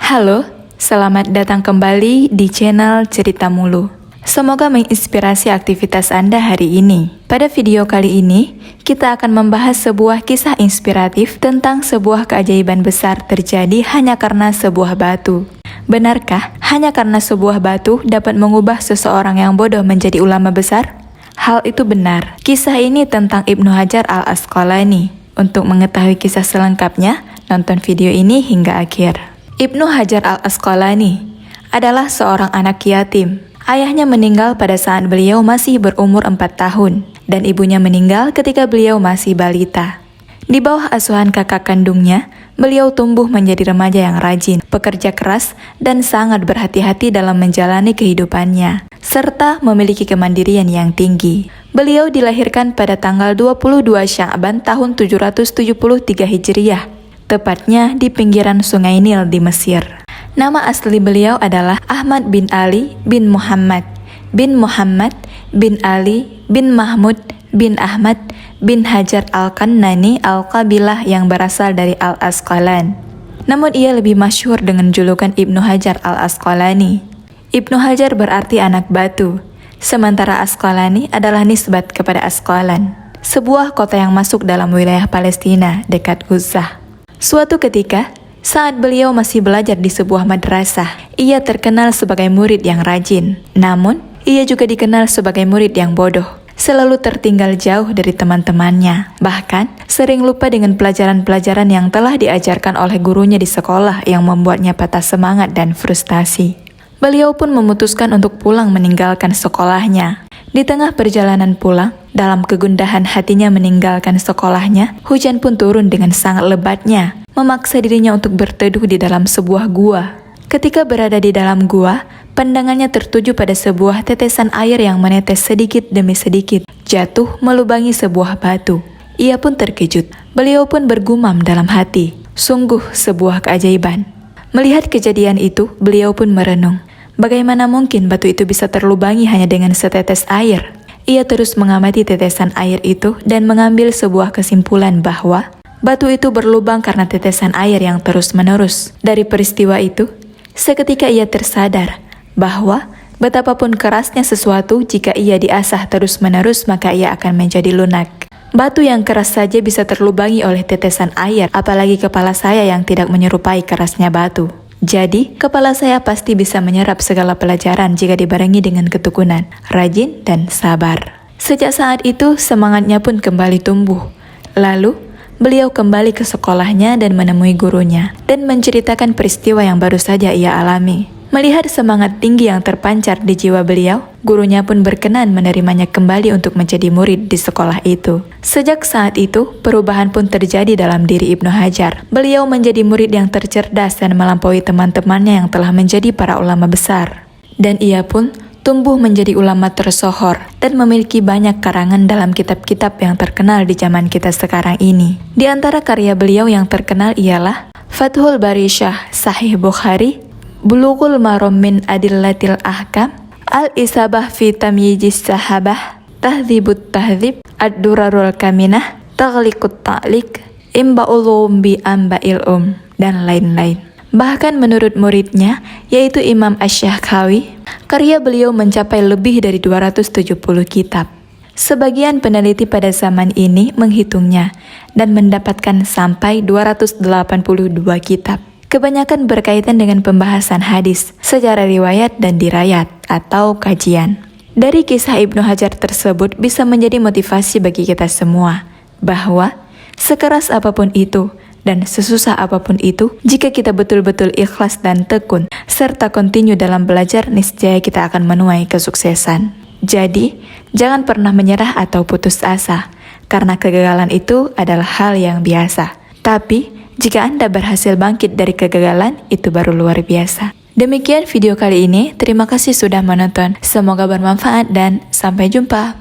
Halo, selamat datang kembali di channel Cerita Mulu. Semoga menginspirasi aktivitas Anda hari ini. Pada video kali ini, kita akan membahas sebuah kisah inspiratif tentang sebuah keajaiban besar terjadi hanya karena sebuah batu. Benarkah hanya karena sebuah batu dapat mengubah seseorang yang bodoh menjadi ulama besar? Hal itu benar. Kisah ini tentang Ibnu Hajar al-Asqalani. Untuk mengetahui kisah selengkapnya, nonton video ini hingga akhir. Ibnu Hajar al-Asqalani adalah seorang anak yatim. Ayahnya meninggal pada saat beliau masih berumur 4 tahun dan ibunya meninggal ketika beliau masih balita. Di bawah asuhan kakak kandungnya, beliau tumbuh menjadi remaja yang rajin, pekerja keras, dan sangat berhati-hati dalam menjalani kehidupannya, serta memiliki kemandirian yang tinggi. Beliau dilahirkan pada tanggal 22 Sya'ban tahun 773 Hijriah, tepatnya di pinggiran Sungai Nil di Mesir. Nama asli beliau adalah Ahmad bin Ali bin Muhammad bin Ali bin Mahmud bin Ahmad bin Hajar al-Kannani al-Qabilah yang berasal dari Al-Asqalan. Namun ia lebih masyhur dengan julukan Ibnu Hajar al-Asqalani. Ibnu Hajar berarti anak batu, sementara Asqalani adalah nisbat kepada Asqalan, sebuah kota yang masuk dalam wilayah Palestina dekat Uzzah. Suatu ketika, saat beliau masih belajar di sebuah madrasah, ia terkenal sebagai murid yang rajin. Namun, ia juga dikenal sebagai murid yang bodoh, selalu tertinggal jauh dari teman-temannya. Bahkan, sering lupa dengan pelajaran-pelajaran yang telah diajarkan oleh gurunya di sekolah yang membuatnya patah semangat dan frustasi. Beliau pun memutuskan untuk pulang meninggalkan sekolahnya. Di tengah perjalanan pulang, dalam kegundahan hatinya meninggalkan sekolahnya, hujan pun turun dengan sangat lebatnya, memaksa dirinya untuk berteduh di dalam sebuah gua. Ketika berada di dalam gua, pandangannya tertuju pada sebuah tetesan air yang menetes sedikit demi sedikit, jatuh melubangi sebuah batu. Ia pun terkejut. Beliau pun bergumam dalam hati, sungguh sebuah keajaiban. Melihat kejadian itu, beliau pun merenung. Bagaimana mungkin batu itu bisa terlubangi hanya dengan setetes air? Ia terus mengamati tetesan air itu dan mengambil sebuah kesimpulan bahwa batu itu berlubang karena tetesan air yang terus-menerus. Dari peristiwa itu, seketika ia tersadar bahwa betapapun kerasnya sesuatu, jika ia diasah terus-menerus maka ia akan menjadi lunak. Batu yang keras saja bisa terlubangi oleh tetesan air, apalagi kepala saya yang tidak menyerupai kerasnya batu. Jadi, kepala saya pasti bisa menyerap segala pelajaran jika dibarengi dengan ketekunan, rajin, dan sabar. Sejak saat itu, semangatnya pun kembali tumbuh. Lalu, beliau kembali ke sekolahnya dan menemui gurunya, dan menceritakan peristiwa yang baru saja ia alami. Melihat semangat tinggi yang terpancar di jiwa beliau, gurunya pun berkenan menerimanya kembali untuk menjadi murid di sekolah itu. Sejak saat itu, perubahan pun terjadi dalam diri Ibnu Hajar. Beliau menjadi murid yang tercerdas dan melampaui teman-temannya yang telah menjadi para ulama besar. Dan ia pun tumbuh menjadi ulama tersohor dan memiliki banyak karangan dalam kitab-kitab yang terkenal di zaman kita sekarang ini. Di antara karya beliau yang terkenal ialah Fathul Bari Syarh Sahih Bukhari, Bulughul Maram min Adillatil Ahkam, Al-Isabah fi Tamyizis Sahabah, Tahdzibut Tahdzib, Ad-Durarul Kaminah, Taghliqut Ta'liq, Imba'ul bi Amba'il dan lain-lain. Bahkan menurut muridnya, yaitu Imam Asy-Syakhawi, karya beliau mencapai lebih dari 270 kitab. Sebagian peneliti pada zaman ini menghitungnya dan mendapatkan sampai 282 kitab. Kebanyakan berkaitan dengan pembahasan hadis, sejarah riwayat dan dirayat atau kajian. Dari kisah Ibnu Hajar tersebut bisa menjadi motivasi bagi kita semua, bahwa sekeras apapun itu dan sesusah apapun itu, jika kita betul-betul ikhlas dan tekun, serta kontinu dalam belajar, niscaya kita akan menuai kesuksesan. Jadi, jangan pernah menyerah atau putus asa, karena kegagalan itu adalah hal yang biasa. Tapi, jika Anda berhasil bangkit dari kegagalan, itu baru luar biasa. Demikian video kali ini, terima kasih sudah menonton. Semoga bermanfaat dan sampai jumpa.